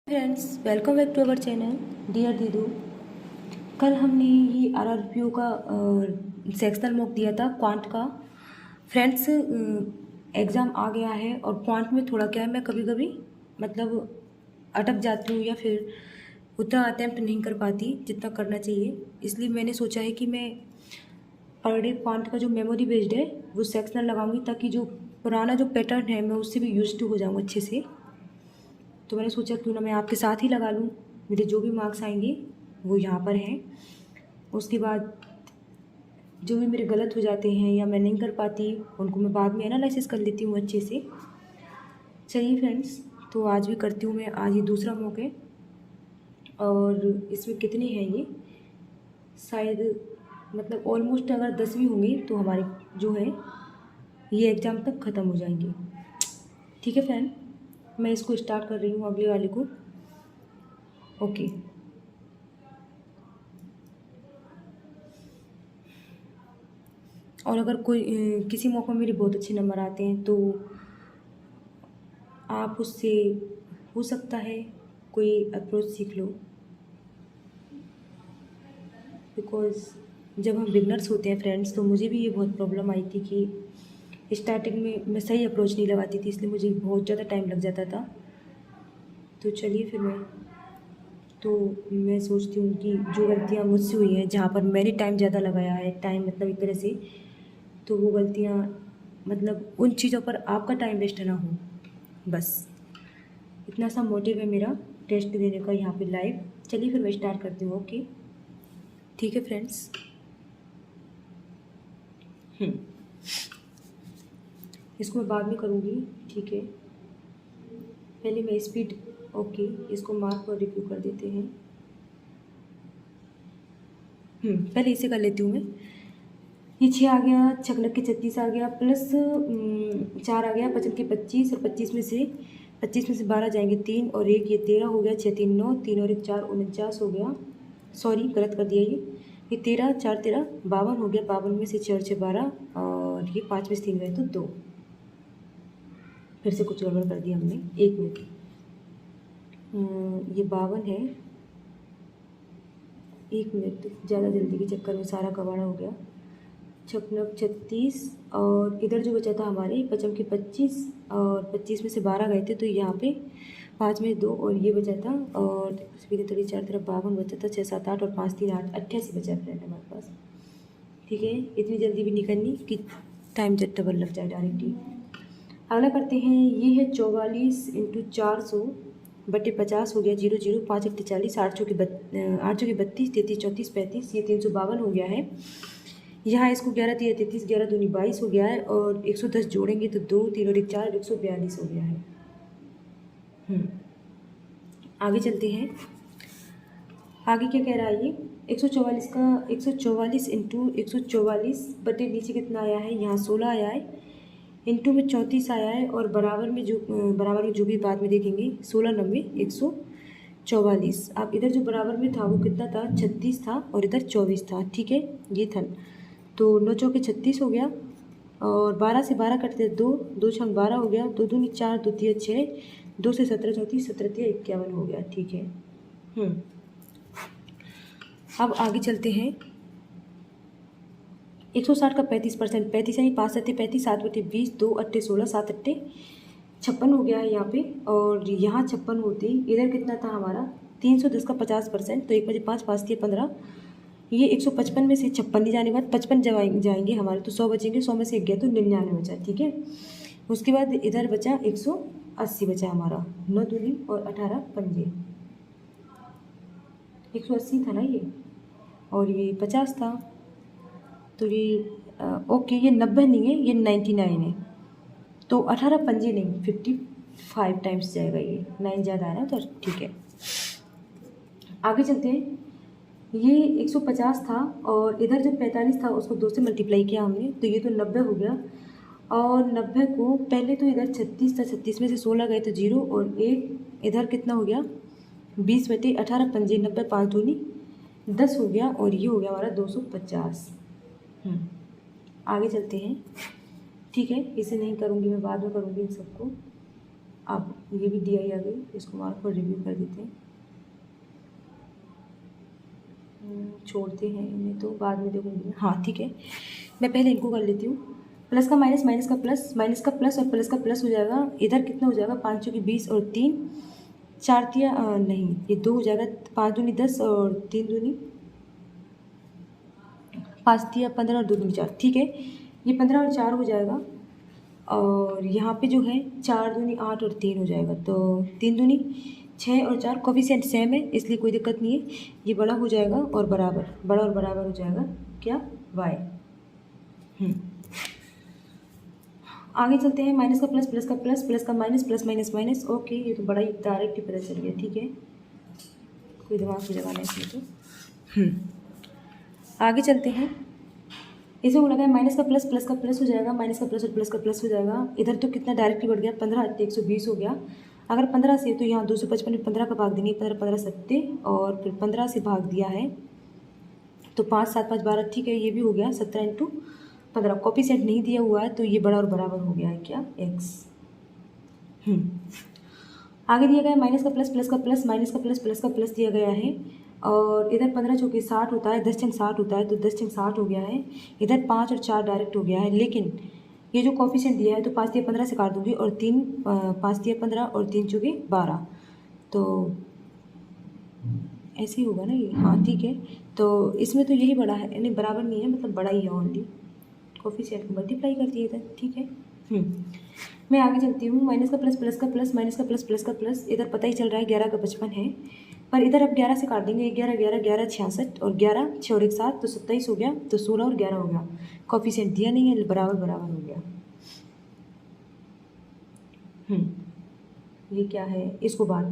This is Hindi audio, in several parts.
Friends, welcome back to our channel dear दीदू। कल हमने ये आरआरपीओ का सेक्शनल मॉक दिया था क्वांट का। फ्रेंड्स, एग्ज़ाम आ गया है और क्वांट में थोड़ा क्या है, मैं कभी कभी मतलब अटक जाती हूँ या फिर उतना अटैम्प्ट नहीं कर पाती जितना करना चाहिए। इसलिए मैंने सोचा है कि मैं पर डे क्वांट का जो मेमोरी बेस्ड है वो सेक्शनल लगाऊंगी, ताकि जो पुराना जो पैटर्न है मैं उससे भी यूज टू हो जाऊँ अच्छे से। तो मैंने सोचा क्यों ना मैं आपके साथ ही लगा लूँ। मेरे जो भी मार्क्स आएंगे वो यहाँ पर हैं। उसके बाद जो भी मेरे गलत हो जाते हैं या मैं नहीं कर पाती उनको मैं बाद में एनालिसिस कर लेती हूँ अच्छे से। चलिए फ्रेंड्स, तो आज भी करती हूँ मैं। आज ये दूसरा मॉक है और इसमें कितने हैं ये, शायद मतलब ऑलमोस्ट अगर 10 भी होंगे तो हमारे जो है ये एग्ज़ाम तक ख़त्म हो जाएंगे। ठीक है फ्रेंड, मैं इसको स्टार्ट कर रही हूँ अगले वाले को। ओके। और अगर कोई किसी मौके में मेरे बहुत अच्छे नंबर आते हैं तो आप उससे हो सकता है कोई अप्रोच सीख लो, बिकॉज़ जब हम बिगनर्स होते हैं फ्रेंड्स, तो मुझे भी ये बहुत प्रॉब्लम आई थी कि स्टार्टिंग में मैं सही अप्रोच नहीं लगाती थी, इसलिए मुझे बहुत ज़्यादा टाइम लग जाता था। तो चलिए फिर मैं सोचती हूँ कि जो गलतियाँ मुझसे हुई हैं, जहाँ पर मैंने टाइम ज़्यादा लगाया है, टाइम मतलब एक तरह से, तो वो गलतियाँ मतलब उन चीज़ों पर आपका टाइम वेस्ट ना हो, बस इतना सा मोटिव है मेरा टेस्ट देने का यहाँ पे लाइव। चलिए फिर मैं स्टार्ट करती हूँ। ओके, ठीक है फ्रेंड्स। इसको मैं बाद में करूँगी, ठीक है। पहले मैं स्पीड, ओके, इसको मार्क और रिव्यू कर देते हैं। पहले इसे कर लेती हूँ मैं। ये 6 आ गया, छक के 36 आ गया, प्लस 4 आ गया, 55 के 25, और 25 में से 12 जाएंगे 3 और 1, ये 13 हो गया, 6 3 9, 3 और 1 4 49 हो गया। सॉरी, गलत कर दिया ये 13 4 13 52 हो गया, 52 में से 4 और 6 12, और ये 5 में से 3 गए तो 2। फिर से कुछ गड़बड़ कर दिया हमने, 1 मिनट। ये 52 है, 1 मिनट, ज़्यादा जल्दी के चक्कर में सारा कबाड़ा हो गया। 56 36, और इधर जो बचा था हमारे 55 के 25, और 25 में से 12 गए थे, तो यहाँ पे 5 में 2 और ये बचा था, और 4 तरफ 52 बचा था, 6 7 8 और 5 3 8, 88 बचा फ्रेंड हमारे पास। ठीक है, इतनी जल्दी भी नहीं करनी कि टाइम जब डबल लग जाए डायरेक्टली। अगला करते हैं, ये है 44 इंटू 400 बटे 50 हो गया, 0 0 5 8 40, 8 चौके 32, 33 34 35, ये 352 हो गया है। यहाँ इसको 11 3 33, 11 दूनी 22 हो गया है, और 110 जोड़ेंगे तो 2 3 और 1 4, 142 हो गया है। आगे चलते हैं। आगे क्या कह रहा है ये, 144 का 144 इंटू 144 बटे नीचे कितना आया है, यहाँ 16 आया है, इंटू में 34 आया है, और बराबर में जो भी बाद में देखेंगे 16 90 144। अब इधर जो बराबर में था वो कितना था, 36 था, और इधर 24 था। ठीक है, ये था, तो 9 चौके 36 हो गया, और 12 से 12 कटते 2 2 छंग 12 हो गया, 2 दूनी 4 2 3 6, 2 से 17 34, 17 3 51 हो गया। ठीक है। अब आगे चलते हैं। 160 का 35%, 35 यानी 5 सत्ते 35, 7 बटे 20, 2 अट्ठे 16, 7 अट्ठे 56 हो गया है यहाँ पे, और यहाँ 56 होते इधर कितना था हमारा, 310 का 50%, तो 1 बजे 5 5 दिए 15, ये 155 में से 56 नहीं जाने बाद 55 जाएंगे हमारे, तो 100 बचेंगे, 100 में से 1 गया तो 99 बचा। ठीक है, उसके बाद इधर बचा 180 बचा हमारा, 9 दूनी और 18 पंजे, 180 था ना ये, और ये 50 था, तो ये ओके, ये 90 नहीं है, ये 99 है, तो 18 पंजे नहीं 55 टाइम्स जाएगा, ये 9 ज़्यादा है ना, तो ठीक है। आगे चलते हैं। ये 150 था, और इधर जो 45 था उसको 2 से मल्टीप्लाई किया हमने, तो ये तो 90 हो गया, और 90 को पहले तो इधर 36 था, 36 में से 16 गए तो 0, और 1 इधर कितना हो गया, 20 बटे 18 पंजे 90, 5 दूनी 10 हो गया, और ये हो गया हमारा 250। आगे चलते हैं। ठीक है, इसे नहीं करूँगी मैं, बाद में करूँगी इन सबको। अब ये भी डी आई आ गई, इसको मार्क पर रिव्यू कर देते हैं। छोड़ते हैं इन्हें, तो बाद में देखूँगी। हाँ ठीक है, मैं पहले इनको कर लेती हूँ। प्लस का माइनस, माइनस का प्लस, माइनस का प्लस और प्लस का प्लस हो जाएगा। इधर कितना हो जाएगा, 5 चौकी 20 और 3 4 तिया नहीं, ये 2 हो जाएगा। 5 दूनी 10 और 3 दूनी 5 तिया 15 और 2 दूनी 4। ठीक है, ये 15 और 4 हो जाएगा। और यहाँ पे जो है 4 दूनी 8 और 3 हो जाएगा। तो 3 दूनी 6 और 4 कोफिशिएंट सेम है, इसलिए कोई दिक्कत नहीं है। ये बड़ा हो जाएगा और बराबर, बड़ा और बराबर हो जाएगा क्या, y। आगे चलते हैं। माइनस का प्लस, प्लस का प्लस, प्लस का minus, plus minus minus. Okay, ये तो बड़ा ही डायरेक्ट ही पता चल गया। ठीक है, कोई दिमाग की जगह नहीं इसमें तो। आगे चलते हैं। इसे बोला गया माइनस का प्लस, प्लस का प्लस हो जाएगा, माइनस का प्लस और प्लस का प्लस हो जाएगा। इधर तो कितना डायरेक्टली बढ़ गया, 15 120 हो गया। अगर 15 से तो यहाँ 255 में 15 का भाग देंगे, 15 15 70 और फिर 15 से भाग दिया है तो 5 7 5 12। ठीक है, ये भी हो गया 17 इंटू 15। कोफिशिएंट नहीं दिया हुआ है तो ये बड़ा और बराबर हो गया है क्या, x। आगे दिया गया है माइनस का प्लस, प्लस का प्लस, माइनस का प्लस, प्लस का प्लस दिया गया है। और इधर 15 चौके 60 होता है, 10 छंग 60 होता है, तो 10 छंग 60 हो गया है। इधर 5 और 4 डायरेक्ट हो गया है, लेकिन ये जो कोफिशिएंट दिया है तो 5 तिया 15 से काट दूंगी और 3 5 तिया 15 और 3 चौके 12, तो ऐसे ही होगा ना ये। हाँ ठीक है, तो इसमें तो यही बड़ा है, यानी बराबर नहीं है, मतलब बड़ा ही है ओनली। कोफिशिएंट को मल्टीप्लाई कर दिए इधर। ठीक है, मैं आगे चलती हूँ। माइनस का प्लस, प्लस का प्लस, माइनस का प्लस, प्लस का प्लस। इधर पता ही चल रहा है 11 का 55 है, पर इधर अब 11 से काट देंगे। 11 11 11 66 और 11 6 और 1 7, तो 27 हो गया। तो 16 और 11 हो गया। कोफिशिएंट दिया नहीं है, बराबर बराबर हो गया। ये क्या है, इसको बाद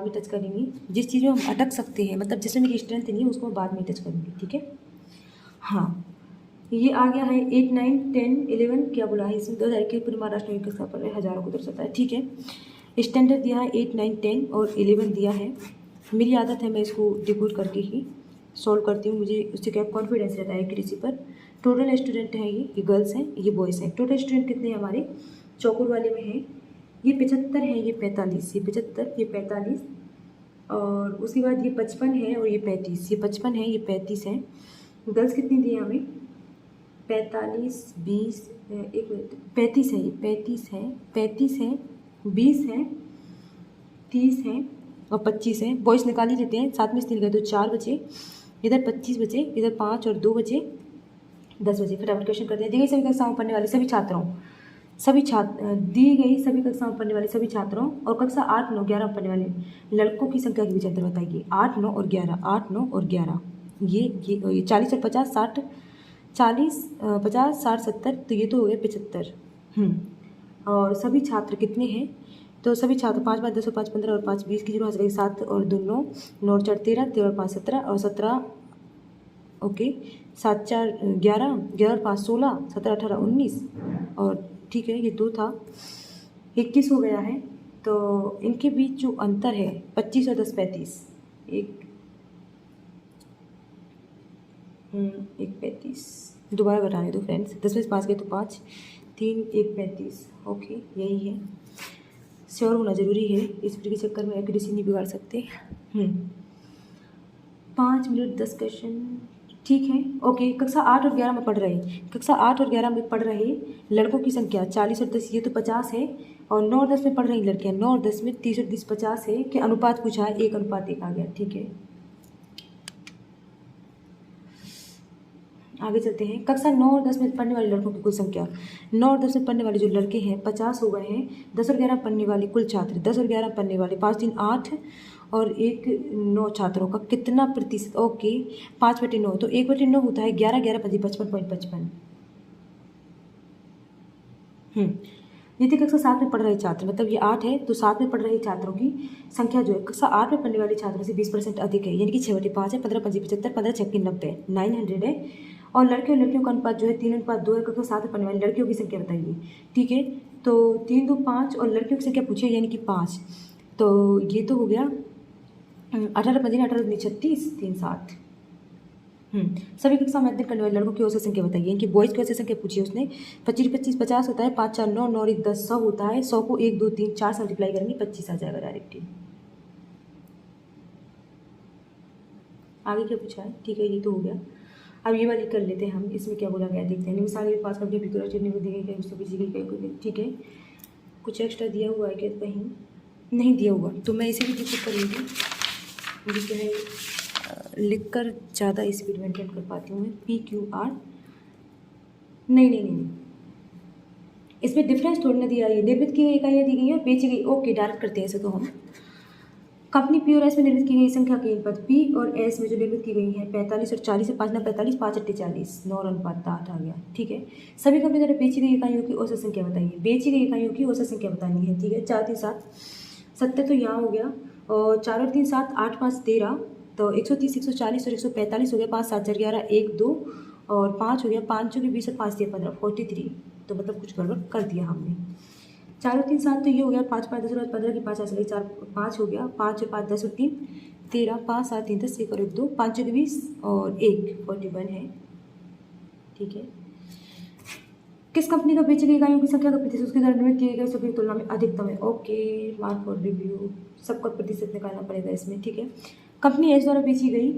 में टच करेंगे। जिस चीज़ में हम अटक सकते हैं, मतलब जिसमें मेरी स्ट्रेंथ नहीं है, उसको मैं बाद में टच करूँगी। ठीक है, हाँ ये आ गया है 8 9 10 11। क्या बोला है इसमें, 2000 के पूरे महाराष्ट्र में किसका पड़ रहा है, हज़ारों को दर्शाता है। ठीक है, स्टैंडर्ड दिया है 8 9 10 और 11 दिया है। मेरी आदत है मैं इसको डिकोड करके ही सॉल्व करती हूँ, मुझे उससे क्या कॉन्फिडेंस रहता है एक्यूरेसी पर। टोटल स्टूडेंट हैं, ये गर्ल्स हैं, ये बॉयज़ हैं। टोटल स्टूडेंट कितने हैं हमारे, चौकुर वाले में हैं ये 75 है, ये 45, ये 75, ये 45 और उसके बाद ये 55 है और ये 35, ये 55 है, ये 35 है। गर्ल्स कितनी दी है हमें, 45 20 एक मिनट 35 है, ये 35 है, 35 है, 20 है, 30 है और 25 है। बॉयज़ निकाल ही लेते हैं, साथ में इसलिए गए तो 4 बचे, इधर 25 बचे, इधर 5 और 2 बचे, 10 बजे। फटाफट क्वेश्चन करते हैं। दी गई सभी कक्षाओं में पढ़ने वाले सभी छात्रों, दी गई सभी कक्षाओं में पढ़ने वाले सभी छात्रों और कक्षा 8 9 11 पढ़ने वाले लड़कों की संख्या के बीच अंतर बताइए। 8 9 और 11, 8 9 और 11, ये 40 और 50 60, 40 50 60 70, तो ये तो हो गए 75। और सभी छात्र कितने हैं, तो सभी छात्र 5 5 10 और 5 15 और 5 20 की 0 हंस 7 और 2 9 9 और 4 13 13 और 5 17 और 17 ओके 7 4 11 11 और 5 16 17 18 19 और ठीक है ये 2 था 21 हो गया है। तो इनके बीच जो अंतर है 25 और 10 35, एक 35 दोबारा घटाने दो फ्रेंड्स, 10 में से 5 गए तो 5 3 1 35। ओके यही है, श्योर होना ज़रूरी है, इस के चक्कर में एक्यूरेसी नहीं बिगाड़ सकते। 5 मिनट 10 क्वेश्चन ठीक है। ओके, कक्षा 8 और 11 में पढ़ रहे लड़कों की संख्या 40 और 10, ये तो 50 है। और 9 और 10 में पढ़ रही लड़कियां, 9 और 10 में 30 और 30 50 है कि अनुपात पूछा है, 1 अनुपात 1 आ गया। ठीक है, आगे चलते हैं। कक्षा 9 और 10 में पढ़ने वाले लड़कों की कुल संख्या, 9 और 10 में पढ़ने वाले जो लड़के हैं 50 हो गए हैं। 10 और 11 पढ़ने वाले कुल छात्र, 10 और 11 पढ़ने वाले 5 3 8 और 1 9 छात्रों का कितना प्रतिशत, ओके 5/9, तो 1/9 होता है 11 11 5 55.55। यदि कक्षा 7 में पढ़ रहे छात्र, मतलब ये 8 है तो 7 में पढ़ रहे छात्रों की संख्या जो है कक्षा 8 में पढ़ने वाले छात्रों से 20% अधिक है, यानी कि 6/5 है, 15 5 75, 15 6 90, 900 है। और लड़के और लड़कियों का अनुपात जो है 3:2 है। कक्षा 7 में पढ़ने वाली लड़कियों की संख्या बताइए। ठीक है, तो 3 2 5 और लड़कियों की संख्या पूछिए, यानी कि 5, तो ये तो हो गया 18 15 18 36 3 7। सभी कक्षा में अध्ययन करने वाले लड़कों की औसत संख्या बताइए। इनकी बॉयज़ की औसत संख्या पूछी उसने। 25 25 50 होता है, 5 4 9 9 1 10 100 होता है। 100 को 1 2 3 4 से मल्टीप्लाई करेंगे 25 आ जाएगा डायरेक्टली। आगे क्या पूछा है? ठीक है, ये तो हो गया। अब ये वाली कर लेते हैं हम। इसमें क्या बोला गया देखते हैं। निमिषांक के पास करके फिक्र चटनी को दी गई, उसको किसी की, ठीक है। कुछ एक्स्ट्रा दिया हुआ है क्या? कहीं नहीं दिया हुआ, तो मैं इसे भी चेक कर लूँगी। मुझे क्या है, लिख कर ज़्यादा स्पीड मेंटेन कर पाती हूँ मैं। PQR नहीं, इसमें डिफरेंस थोड़ी ना दिया है। निर्मित की गई इकाइयाँ दी गई हैं, बेची गई। ओके, डायरेक्ट करते हैं इसे तो हम। कंपनी P और S में निर्मित की गई संख्या के अनुपात P और S में जो निर्मित की गई है 45 और 40 से 5 9 45 5 8 40 9 अनुपात 8 आ गया, ठीक है। सभी कंपनी द्वारा बेची गई इकाइयों की औसत संख्या बताइए। बेची गई इकाइयों की औसत संख्या बतानी है, ठीक है। 4 3 7 70 तो यहाँ हो गया, और 4 और 3 7 8 5 13, तो 130 140 और 145 हो गया। 5 7 4 11 1 2 और 5 हो गया। 5 के 20 और 5 3 15 43, तो मतलब कुछ गड़बड़ कर दिया हमने। 4 और 3 7 तो ये हो गया। 5 5 10 और 15 की 5 चले 4 5 हो गया। 5 और 5 10 और 3 13, 5 7 3 10 1 और 1 2, 5 के 20 और 1 41 है, ठीक है। किस कंपनी का बेची गई इकाइयों की संख्या का प्रतिशत उसके द्वारा निर्मित किए गए सभी की तुलना में अधिकतम है? Okay, mark for review. सबका प्रतिशत निकालना पड़ेगा इसमें, ठीक है। कंपनी एस द्वारा बेची गई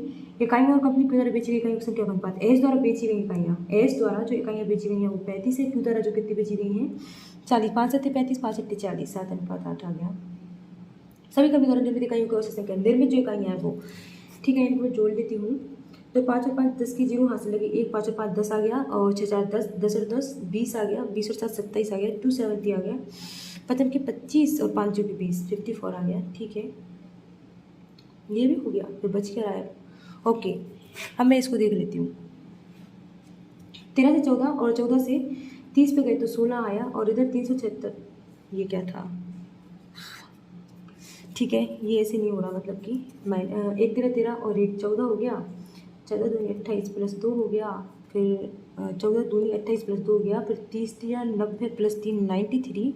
इकाइयाँ और कंपनी क्यू द्वारा बेची गई इकाइयों की संख्या का अनुपात। एस द्वारा बेची गई इकाइयाँ, एस द्वारा जो इकाइयाँ बेची गई हैं वो 35 है। क्यू द्वारा जो कितनी बेची गई हैं 40। 5 7 35 5 8 40, 7 अनुपात 8 आ गया। सभी कंपनी द्वारा निर्मित इकाइयों की औसत संख्या, निर्मित जो इकाइयाँ हैं वो, ठीक है। इनको मैं जोड़ देती हूँ। तो 5 और 5 10 की 0 हासिल लगी। 1 5 और 5 10 आ गया, और 6 4 10 10 और 10 20 आ गया। 20 और 7 27 आ गया। 270 आ गया। 55 के 25 और 5 की 20 54 आ गया, ठीक है। ये भी हो गया, फिर बच क्या रहा है? ओके, अब मैं इसको देख लेती हूँ। 13 से 14 और 14 से 30 पे गए तो 16 आया, और इधर 376। ये क्या था? ठीक है, ये ऐसे नहीं हो रहा, मतलब कि 1 13 13 और 1 14 हो गया। 14 दूनी 28 प्लस 2 हो गया। फिर 14 दूनी 28 प्लस 2 हो गया। फिर 30 दिया 90 प्लस 3 93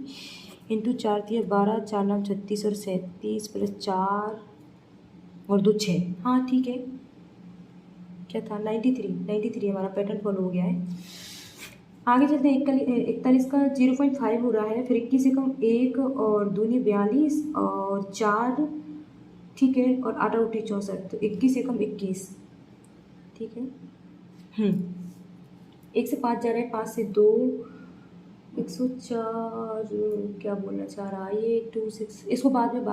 इंटू 4 दिया 12 4 9 36 और 37 प्लस 4 और 2 6। हाँ ठीक है, क्या था? 93 हमारा पैटर्न फॉलो हो गया है। आगे चलते हैं। 41 का 0.5 हो रहा है। फिर 21 से कम 1 और दूनी 42 और 4, ठीक है। और 8 उठी 64, तो 21 से कम 21, ठीक है। 1 से 5 जा रहा है, 5 से 2 104। क्या बोलना चाह रहा है ये? 2 6, इसको बाद में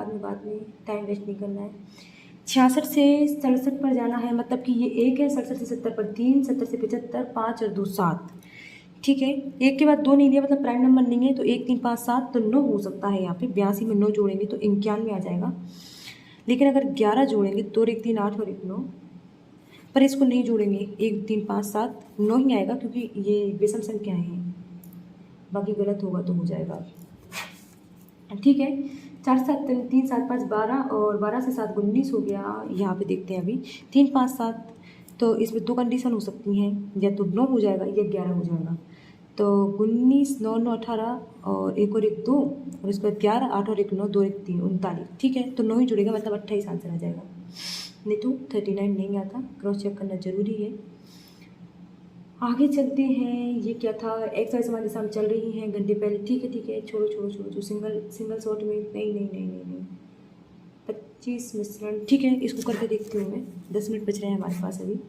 टाइम वेस्ट नहीं करना है। 66 से 67 पर जाना है, मतलब कि ये 1 है। 67 से 70 पर 3, 70 से 75 5 और 2 7, ठीक है। 1 के बाद 2 नहीं लिया, मतलब प्राइम नंबर नहीं है, तो 1 3 5 7, तो 9 हो सकता है यहाँ पे। 82 में 9 जोड़ेंगे तो 91 आ जाएगा। लेकिन अगर 11 जोड़ेंगे तो 1 3 8 और 1 9, पर इसको नहीं जोड़ेंगे। 1 3 5 7 9 ही आएगा, क्योंकि ये विषम संख्याएं हैं। बाकी गलत होगा तो हो जाएगा, ठीक है। 4 7 3 7 5 12 और 12 से 7 19 हो गया। यहाँ पे देखते हैं अभी 3 5 7, तो इसमें 2 कंडीशन हो सकती हैं, या तो 9 हो जाएगा या 11 हो जाएगा। तो 19 9 9 18 और 1 और 1 2, और इसके बाद 11 8 और 1 9 2 1 3 39, ठीक है। तो 9 ही जुड़ेगा, मतलब 28 आंसर आ जाएगा। नहीं तो 39 नहीं आता। क्रॉस चेक करना जरूरी है। आगे चलते हैं। ये क्या था? एक्सरसाइज हमारे सामने चल रही हैं घंटे पहले, ठीक है। छोड़ो जो सिंगल शॉट में नहीं 25 मिश्रण, ठीक है। इसको करके देखती हूँ मैं। 10 मिनट बच रहे हैं हमारे पास अभी।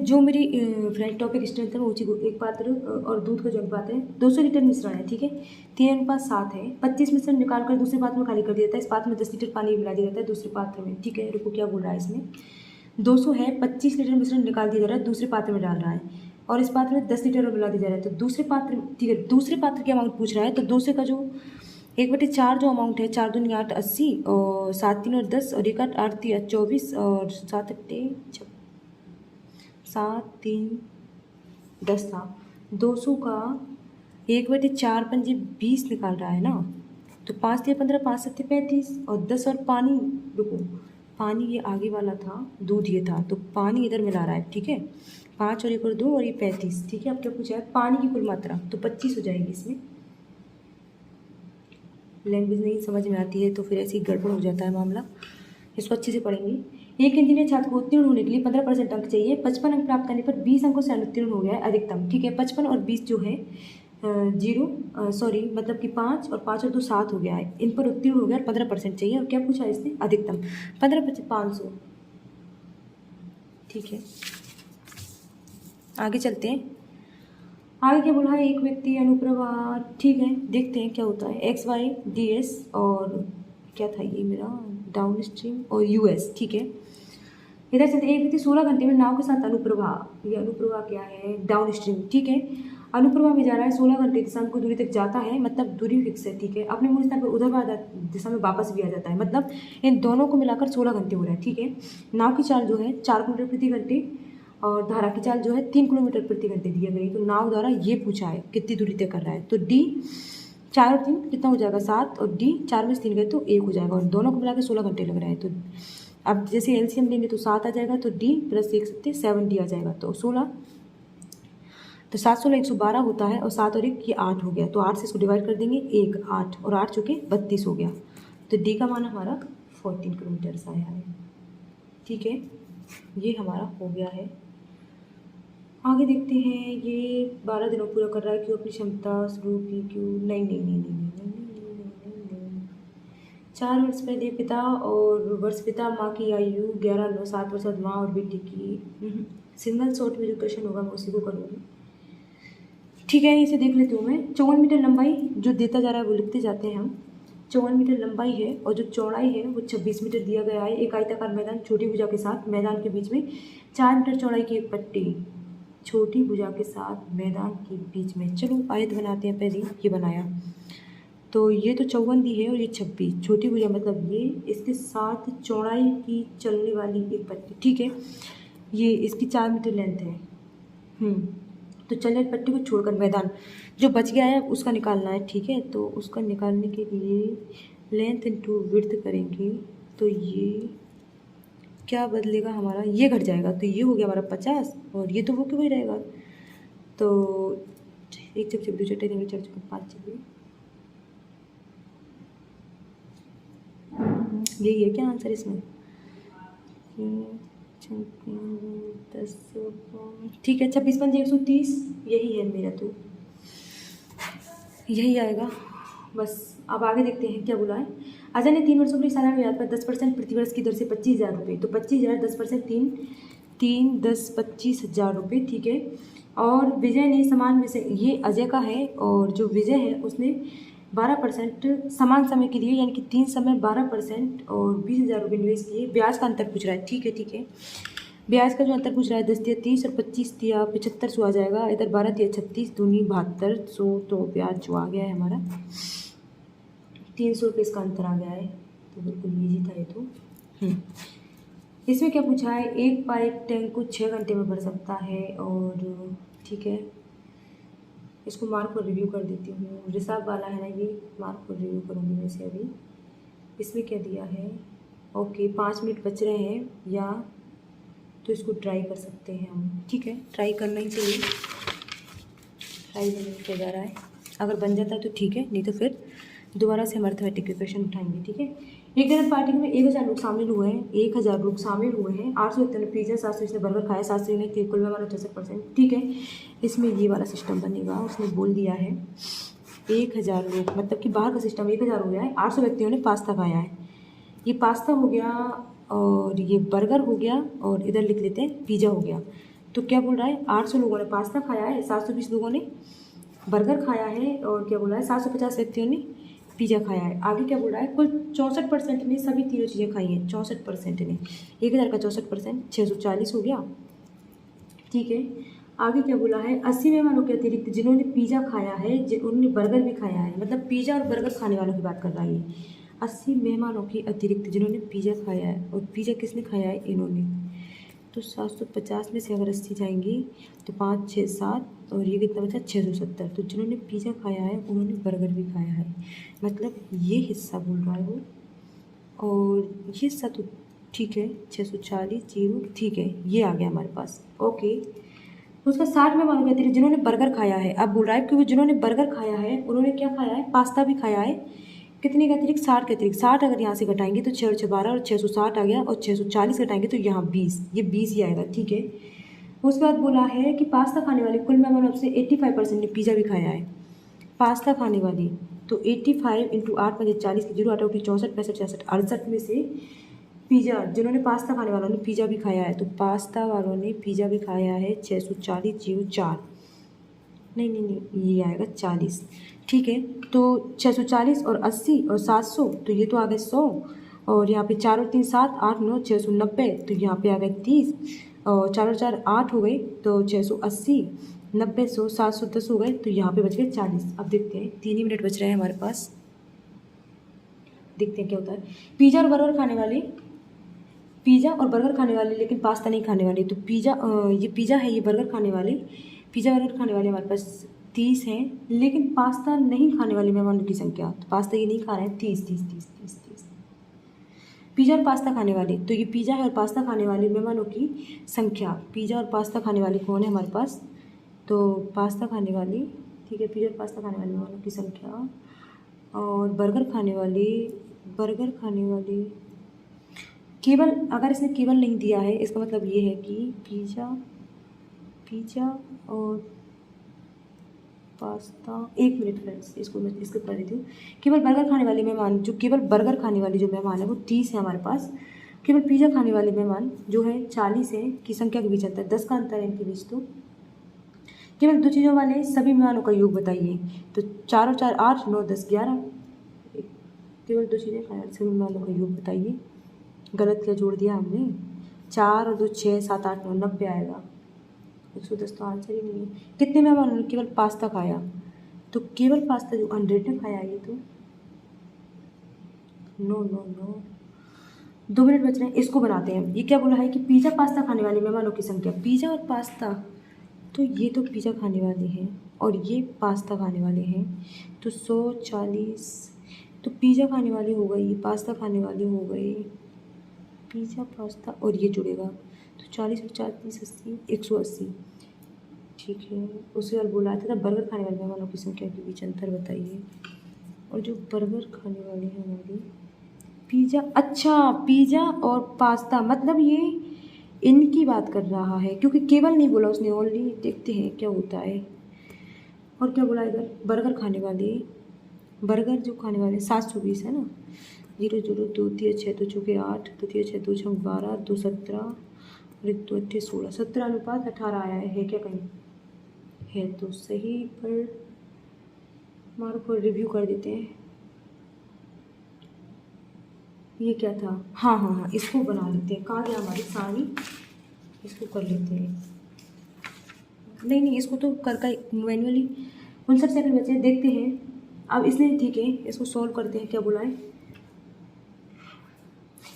जो मेरी फ्रेंड टॉपिक स्ट्रेंथ है वो ऊँची एक पात्र और दूध का जो अनुपात है 200 लीटर मिश्रण है, ठीक है। 3 अनुपात 7 है। 25 मिश्रण निकाल कर दूसरे पात्र में खाली कर दिया जाता है। इस पात्र में 10 लीटर पानी मिला दिया जाता है दूसरे पात्र में, ठीक है। रुको, क्या बोल रहा है इसमें? 200 है, 25 लीटर मिश्रण निकाल दिया जा रहा है, दूसरे पात्र में डाल रहा है, और इस पात्र में 10 लीटर और मिला दिया जा रहा है। तो दूसरे पात्र, ठीक है, दूसरे पात्र की अमाउंट पूछ रहा है। तो दूसरे का जो 1/4 जो अमाउंट है, 4 दूनी 8 80 और 7 3 और 10 और 1 8 8 3 24 और 7 8 7 3 10 था। 200 का 1/4 पंजे 20 निकाल रहा है ना। तो 5 3 15 5 7 35 और 10 और पानी, रुको, पानी ये आगे वाला था, दूध ये था, तो पानी इधर मिला रहा है, ठीक है। 5 और 1 और 2 और ये 35, ठीक है। अब क्या पूछा है? पानी की कुल मात्रा, तो 25 हो जाएगी इसमें। लैंग्वेज नहीं समझ में आती है तो फिर ऐसे ही गड़बड़ हो जाता है मामला। इसको अच्छे से पढ़ेंगे। एक इंजीनियर छात्र को उत्तीर्ण होने के लिए 15% अंक चाहिए। 55 अंक प्राप्त करने पर 20 अंकों से अनुत्तीर्ण हो गया है अधिकतम। ठीक है, 55 और 20 जो है मतलब कि 5 और 5 और 2 7 हो गया है। इन पर उत्तीर्ण हो गया और 15% चाहिए। और क्या पूछा है इसने? अधिकतम 15% 500। ठीक है, आगे चलते हैं। आगे क्या बोला है? एक व्यक्ति अनुप्रवाह। ठीक है, देखते हैं क्या होता है। XYDS और क्या था ये मेरा? डाउन स्ट्रीम और US। ठीक है, इधर चलते। एक व्यक्ति 16 घंटे में नाव के साथ अनुप्रवाह, ये अनुप्रवाह क्या है? Down stream. ठीक है, अनुप्रवाह में जा रहा है, 16 घंटे दिशांक दूरी तक जाता है, मतलब दूरी फिक्स है। ठीक है, अपने मूल स्थान पर ऊर्ध्वाधर दिशा में वापस भी आ जाता है, मतलब इन दोनों को मिलाकर 16 घंटे हो रहा है। ठीक है, नाव की चाल जो है 4 किलोमीटर प्रति घंटे और धारा की चाल जो है 3 किलोमीटर प्रति घंटे दिया गई। तो नाव द्वारा ये पूछा है कितनी दूरी तय कर रहा है। तो D 4 और 3 कितना हो जाएगा? 7। और D 4 में से 3 गए तो 1 हो जाएगा, और दोनों को मिलाकर 16 घंटे लग रहा है। तो अब जैसे LCM लेंगे तो 7 आ जाएगा, तो D + 1 7D आ जाएगा, तो 16। तो 7 16 112 होता है, और 7 और 1 ये 8 हो गया। तो 8 से इसको डिवाइड कर देंगे, 1 8 और 8 चुके 32 हो गया। तो D का मान हमारा 14 किलोमीटर आया है। ठीक है, ये हमारा हो गया है। आगे देखते हैं। ये 12 दिनों पूरा कर रहा है। क्यों अपनी क्षमता शुरू की? क्यों? नहीं। 4 वर्ष पहले पिता और वर्ष पिता माँ की आयु 11 9 7 वर्ष बाद माँ और बेटी की। सिंगल शॉट में जो क्वेश्चन होगा मैं उसी को करूँगी। ठीक है, इसे देख लेती हूँ मैं। 54 मीटर लंबाई जो देता जा रहा है वो लिखते जाते हैं हम। 54 मीटर लंबाई है, और जो चौड़ाई है वो 26 मीटर दिया गया है। एक आयताकार मैदान छोटी भुजा के साथ, मैदान के बीच में 4 मीटर चौड़ाई की एक पट्टी छोटी भुजा के साथ मैदान के बीच में। चलो आयत बनाते हैं। पहले ये बनाया, तो ये तो 54 दी है और ये 26। छोटी भुजा मतलब ये, इसके साथ चौड़ाई की चलने वाली एक पट्टी। ठीक है, ये इसकी 4 मीटर लेंथ है। तो चलने वाली पट्टी को छोड़कर मैदान जो बच गया है उसका निकालना है। ठीक है, तो उसका निकालने के लिए लेंथ इंटू विड्थ करेंगे, तो ये क्या बदलेगा हमारा? ये घट जाएगा, तो ये हो गया हमारा 50, और ये तो वो क्यों ही रहेगा। तो 1 चक 2 चट्टे 3 4 5 यही है क्या आंसर इसमें? 10। ठीक है, 26 5 130 यही है मेरा, तो यही आएगा बस। अब आगे देखते हैं क्या बोला है। अजय ने 3 वर्षों के लिए साधारण ब्याज पर 10% प्रतिवर्ष की दर से 25,000 रुपये, तो 25,000 10% 3 10 25,000 रुपये। ठीक है, और विजय ने समान विषय, ये अजय का है, और जो विजय है उसने 12% समान समय के लिए, यानी कि 3 समय 12% और 20,000 रुपये निवेश किए। ब्याज का अंतर पूछ रहा है। ठीक है, ब्याज का जो अंतर पूछ रहा है 10 × 30 और 25 × 75 आ जाएगा। इधर 12 × 36 दूनी 7200, तो ब्याज जो आ गया है हमारा 300 रुपये इसका अंतर आ गया है। तो बिल्कुल ईजी था ये तो। इसमें क्या पूछा है? एक पाइप टैंक को 6 घंटे में भर सकता है, और ठीक है, इसको मार्क को रिव्यू कर देती हूँ। रिसाब वाला है ना, ये मार्क को रिव्यू करूँगी मैं से अभी। इसमें क्या दिया है? ओके, 5 मिनट बच रहे हैं, या तो इसको ट्राई कर सकते हैं हम। ठीक है, ट्राई करना ही चाहिए। ट्राई में क्या जा रहा है, अगर बन जाता है तो ठीक है, नहीं तो फिर दोबारा से हम अर्थमेटिक के क्वेश्चन उठाएंगे। ठीक है, एक दिन पार्टी में 1000 लोग शामिल हुए हैं। 1000 लोग शामिल हुए हैं। 800 व्यक्तियों ने पिज्जा, 700 ने बर्गर खाया, 700 ने कुल में 63%। ठीक है, इसमें ये वाला सिस्टम बनेगा। उसने बोल दिया है 1000 लोग, मतलब कि बाहर का सिस्टम 1000 हो गया है। 800 व्यक्तियों ने पास्ता खाया है, ये पास्ता हो गया, और ये बर्गर हो गया, और इधर लिख लेते हैं पिज़्ज़ा हो गया। तो क्या बोल रहा है? 800 लोगों ने पास्ता खाया है, 720 लोगों ने बर्गर खाया है, और क्या बोल रहा है? 750 व्यक्तियों ने पिज़्ज़ा खाया है। आगे क्या बोल रहा है? कुल 64% ने सभी तीनों चीज़ें खाई हैं। 64% ने, 1000 का 64% 640 हो गया। ठीक है, आगे क्या बोला है? 80 मेहमानों के अतिरिक्त जिन्होंने पिज़्ज़ा खाया है, उन्होंने बर्गर भी खाया है, मतलब पिज़्ज़ा और बर्गर खाने वालों की बात कर रहा है। 80 मेहमानों के अतिरिक्त जिन्होंने पिज़्ज़ा खाया है, और पिज़्ज़ा किसने खाया है? इन्होंने। तो 750 में से अगर 80 जाएंगी तो 5 6 7, और ये कितना बचा? 670। तो जिन्होंने पिज़्ज़ा खाया है उन्होंने बर्गर भी खाया है, मतलब ये हिस्सा बोल रहा है वो, और ये हिस्सा तो ठीक है। 640 0, ठीक है, ये आ गया हमारे पास। ओके, उसका 60 मेहमानों के अतिरिक्त जिन्होंने बर्गर खाया है। अब बोल रहा है कि वो जिन्होंने बर्गर खाया है उन्होंने क्या खाया है? पास्ता भी खाया है, कितने के अतिरिक्त, 60 के अतिरिक्त। 60 अगर यहाँ से घटाएंगे तो 6 और 6 12 और 660 आ गया, और 640 घटाएंगे तो यहाँ 20, ये 20 ही आएगा, ठीक है। उसके बाद बोला है कि पास्ता खाने वाले कुल मेहमानों से 85% ने पिज़्ज़ा भी खाया है। पास्ता खाने वाली, तो 85 इंटू 8 5 40 की 0 8 8 64 65 66 68 में से पिज़्ज़ा, जिन्होंने पास्ता खाने वालों ने पिज़्ज़ा भी खाया है, तो पास्ता वालों ने पिज़्ज़ा भी खाया है 640 0 4, नहीं नहीं नहीं ये आएगा 40, ठीक है। तो 640 और 80 और 700, तो ये तो आ गए 100, और यहाँ पे 4 और 3 7 8 9 690, तो यहाँ पे आ गए 30, और 4 और 4 8 हो गए, तो 680 90 100 710 हो गए, तो यहाँ पे बच गए 40। अब देखते हैं, 3 ही मिनट बच रहे हैं हमारे पास, देखते हैं क्या होता है। पिज़्ज़ा और बर्गर खाने वाले, पिज़्ज़ा और बर्गर खाने वाले लेकिन पास्ता नहीं खाने वाले, तो पिज़्ज़ा ये पिज़्ज़ा है, ये बर्गर खाने वाले, पिज़्ज़ा बर्गर खाने वाले हमारे पास 30 हैं, लेकिन पास्ता नहीं खाने वाले मेहमानों की संख्या, तो पास्ता ये नहीं खा रहे हैं, 30 30 30 30 30। पिज़्ज़ा और पास्ता खाने वाले, तो ये पिज़्ज़ा है और पास्ता खाने वाले मेहमानों की संख्या, पिज़्ज़ा और पास्ता खाने वाले कौन है हमारे पास, तो पास्ता खाने वाली, ठीक है, पिज़्ज़ा और पास्ता खाने वाले मेहमानों की संख्या, और बर्गर खाने वाली केवल, अगर इसने केवल नहीं दिया है इसका मतलब ये है कि पिज़्ज़ा और पास्ता, 1 मिनट फ्रेंड्स, इसको मैं स्किप कर देती हूँ। केवल बर्गर खाने वाले मेहमान, जो केवल बर्गर खाने वाले जो मेहमान है वो 30 है हमारे पास। केवल पिज़्ज़ा खाने वाले मेहमान जो है 40 है, की संख्या के बीच अंतर 10 का अंतर है इनके बीच। तो केवल 2 चीज़ों वाले सभी मेहमानों का योग बताइए, तो 4 और 4 8 9 10 11, केवल 2 चीज़ें खाने वाले सभी मेहमानों का योग बताइए। गलत क्या जोड़ दिया हमने, 4 और 2 6 7 8 9 90 आएगा, 110 तो आंसर ही नहीं है। कितने मेहमानों ने केवल पास्ता खाया, तो केवल पास्ता जो 100 ने खाया, ये तो नो नो नो। 2 मिनट बच रहे हैं, इसको बनाते हैं। ये क्या बोला है कि पिज़्ज़ा पास्ता खाने वाले मेहमानों की संख्या, पिज़्ज़ा और पास्ता, तो ये तो पिज़्ज़ा खाने वाले हैं और ये पास्ता खाने वाले हैं, तो 140, तो पिज़्ज़ा खाने वाले हो गए, ये पास्ता खाने वाले हो गए, पिज़्ज़ा पास्ता और ये जुड़ेगा, तो 40 और 4 30 80 180, ठीक है। उसके बाद बोला था बर्गर खाने वाले मेहमानों की संख्या के बीच अंतर बताइए, और जो बर्गर खाने वाले हैं हमारे पिज़्ज़ा, अच्छा पिज़्ज़ा और पास्ता, मतलब ये इनकी बात कर रहा है, क्योंकि केवल नहीं बोला उसने ऑलरेडी, देखते हैं क्या होता है। और क्या बोला इधर, बर्गर खाने वाले, बर्गर जो खाने वाले 720 है ना, 0 0 2 3 6 2 चौके 8 2 3 6 2 6 12 2 17 और 1 2 8 16, 17 अनुपात 18 आया है क्या कहीं, है तो सही, पर मार्क को रिव्यू कर देते हैं। ये क्या था, हाँ हाँ हाँ, इसको बना लेते हैं, कहाँ गया हमारी सारणी, इसको कर लेते हैं, नहीं नहीं इसको तो कर मैनुअली। 59 सेकंड बचे, देखते हैं। अब इसने, ठीक है, इसको सॉल्व करते हैं। क्या बोला है,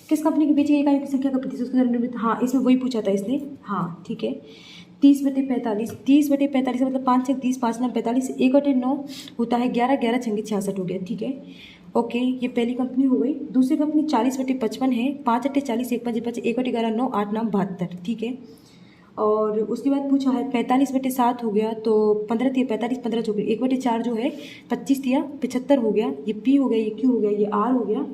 किस कंपनी के बीच इकाइयों की संख्या का प्रतिशत, हाँ इसमें वही पूछा था इसने, हाँ ठीक है। 30/45, 30/45 का मतलब 5 6 30 5 9 45, 1/9 होता है 11, 11 छंगे 66 हो गया, ठीक है। ओके, ये पहली कंपनी हो गई। दूसरी कंपनी 40/55 है, 5 8 40 1 5 5 1/11 9 8 9 72, ठीक है। और उसके बाद पूछा है 45/7 हो गया, तो 15 तिया 45 15 चौके 1/4 जो है 25 तिया 75 हो गया, ये पी हो गया, ये क्यू हो गया, ये आर हो गया,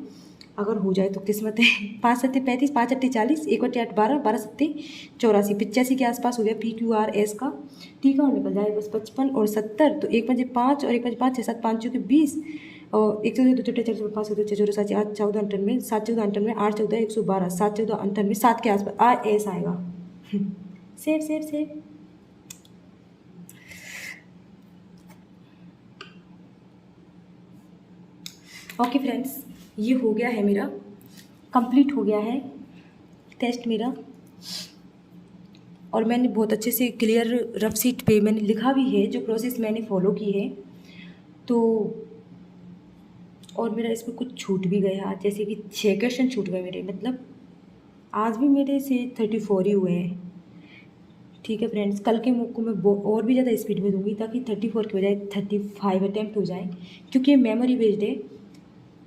अगर हो जाए तो किस्मत है। 5 7 35 5 8 40 1/8 12 12 7 84 85 के आसपास हो गया पी क्यू आर एस का, ठीक है। और निकल जाए बस 55 और 70, तो 1 5 5 और 1 5 5 6 7 5 चौके 20 और 1 14 2 4 4 5 7 6 7 8 14 98 7 14 98 8 14 112 7 14 98 7 के आसपास आ एस आएगा। Save save save. Okay friends, ये हो गया है मेरा, कंप्लीट हो गया है टेस्ट मेरा, और मैंने बहुत अच्छे से क्लियर रफ शीट पे मैंने लिखा भी है जो प्रोसेस मैंने फॉलो की है। तो और मेरा इसमें कुछ छूट भी गया, जैसे कि 6 क्वेश्चन छूट गए मेरे, मतलब आज भी मेरे से 34 ही हुए हैं, ठीक है फ्रेंड्स। कल के को मैं और भी ज़्यादा स्पीड में दूंगी ताकि 34 की बजाय 35 अटैम्प्ट हो जाए, क्योंकि ये मेमोरी बेस्ड है,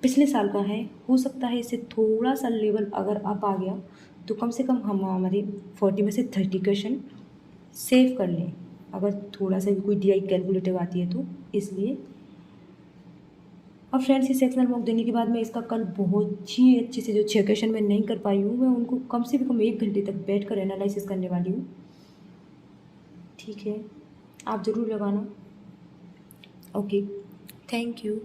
पिछले साल का है। हो सकता है इससे थोड़ा सा लेवल अगर अप आ गया तो कम से कम हम हमारे 40 में से 30 क्वेश्चन सेव कर लें, अगर थोड़ा सा भी कोई DI कैलकुलेटिव आती है तो, इसलिए और फ्रेंड्स, ये सेक्शनल मॉक देने के बाद मैं इसका कल बहुत ही अच्छे से, जो 6 क्वेश्चन मैं नहीं कर पाई हूँ, मैं उनको कम से कम 1 घंटे तक बैठ कर एनालिसिस करने वाली हूँ। ठीक है, आप ज़रूर लगाना। Okay, thank you.